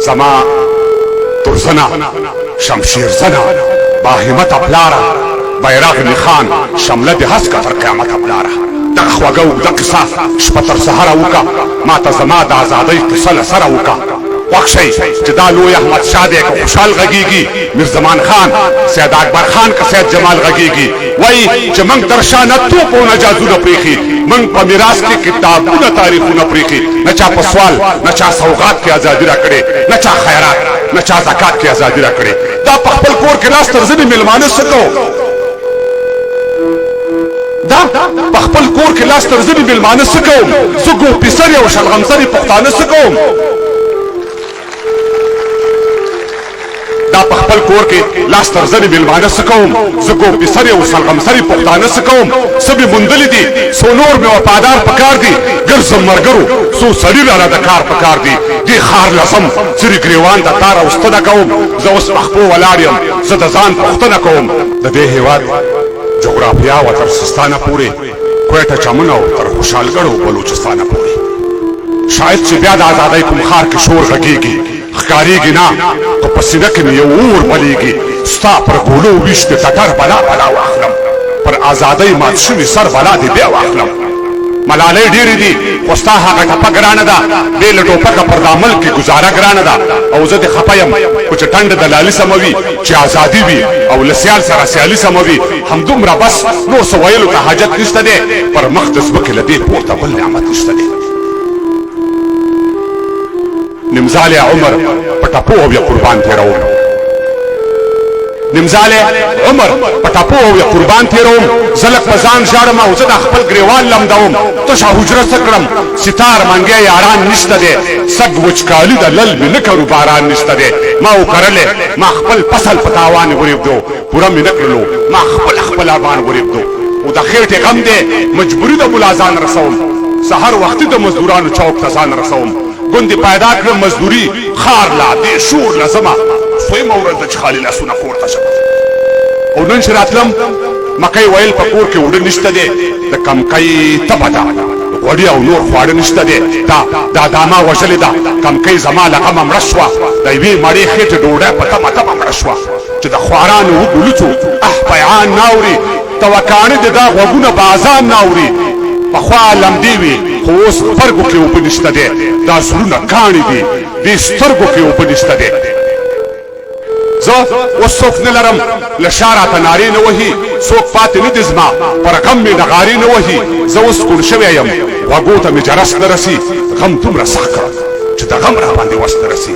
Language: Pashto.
زما ترزنا شمشیر زنا باهمت پلاره بیرغ نخان شمله د هسکه تر قیامت پلاره دغه خوږه اوږده قصه شپه تر سهره وکړه ما ته زما د ازادۍ قصه له سره وکړه خوښ شئ چې دا لوی احمد شاه دی که خوشحال غږیږي میرزمان خان سید اکبر خان که سید جمال غږیږي وایي چې موږ در شا نه توپ او نه جازونه پرېښي موږ په میراث کې کتابونه تاریخونه پرېښي نه چا په سوال نه چا سوغات کې ازادي راکړې نه چا خیرات نه چا زکات کې ازادي راکړې دا په خپل کور کې لاس تر ځینې میلمانه څه کوو دا په خپل کور کې لاس تر ځینې میلمانه څه کوم زه ګوپسرې او شلغمسرې پښتانه څه کوم دا په خپل کور کې لاس تر ځینې میلمانه څه کوم زه ګوپسرې او شلغمسرې پښتانه څه کوم څه مې موندلي دي څو نور مې وفادار پکار دي ګرځم مرګرو څو سړي راله د کار پکار دي دې ښار لسم څري ګریوان د تار او ستنه کوم زه اوس پخپو ولاړ یم زه د ځان پوښتنه کوم د دې هېواد جغرافیا و تر سستانه پورې کویټه چمن او تر خوشحالګړ او بلوچستانه پورې شاید چې بیا د ازادۍ کوم ښار کې شور غږیږي ښکارېږي نه خو په سینه کې مې یو اور بلیږي ستا پر ګولو ویش د ټټر بلا بلا واخلم پر ازادۍ مات شوي سر بلا دې بیا واخلم ملالۍ ډېرې دي خو ستا هغه ټپه ګرانه ده بې له ټوپکه پر دا ملک کې ګزاره ګرانه ده او زه دې خفه یم خو چې ټنډه د لالي سمه وي چې ازادي وي او له سیال سره سیالي سمه وي همدومره بس نور څه ویلو ته حاجت نشته دی پر مخ د ځمکې له دې پورته بل نعمت نشته دی نمزالی عمر په ټپو او یا قربان تېروم نمزالی عمر په ټپو او یا قربان تېروم زه لږ په ځان ژاړم او زه د خپل ګریوان لمدوم تشه حجره څه کړم ستار منګی یاران نشته دی سږ وچکالي د لل مې نه کرو باران نشته دی ما وکرلې ما خپل فصل په تاوان وریبدو پوره مې نه کړلو ما خپل ارمان وریبدو او د خېټې غم دی مجبوري د ملا ځان رسوم سحر وختي د مزدورانو چوک ته ځان رسوم ګوندې پیدا کړم مزدوري خار لا دې شور لزمه سویمه ورځ ده چې خالي لاسونه کور ته شم او نن چې راتلم مکۍ ویل په کور کې اوړه نشته دی د کمکۍ تبه ده غوړي او نور خواړه نشته دی دا داما وژلې ده کمکۍ زما له غمه مړه شوه د یوې مړې خېټې ډوډۍ په تمه مړه شوه چې د خوارانو وګلوڅو پیعان ناوري توکاڼې د دا غوږونه بازان ناوري پخوا لمدې وي خو اوس سترګو کې اوبه نشته دی دا زړونه کاڼي دي دې سترګو کې اوبه نشته دی زه اوس څوک نه لرم له شا راته نارې نه وهي څوک پاتې نه دي زما پر غم مې نغارې نه وهي زه اوس کوڼ شوی یم غوږو ته مې جرس نه رسي غم دومره سخت کړم چې د غم را باندې وس نه رسي